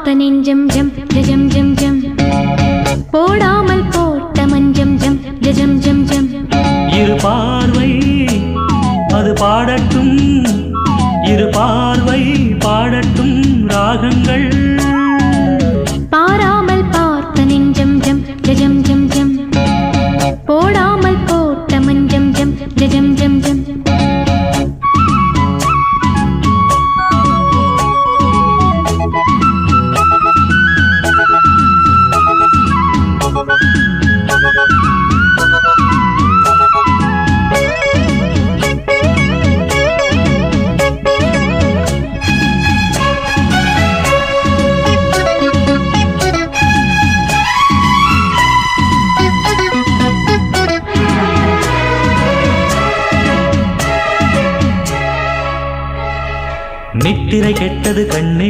பார்த்த நெஞ்சம் ஜம் ஜம் ஜம் ஜம் போடாமல் போட்ட மஞ்சம் ஜம் ஜம் ஜம் ஜம் இரு பார்வை அது பாடட்டும் இரு பார்வை பாடட்டும் ராகங்கள் பாராமல் பார்த்த நெஞ்சம் ஜம் ஜம் ஜம் ஜம் போடாமல் போட்ட மஞ்சம் ஜம் ஜம் ஜம் ஜம் நித்திரை கெட்டது கண்ணே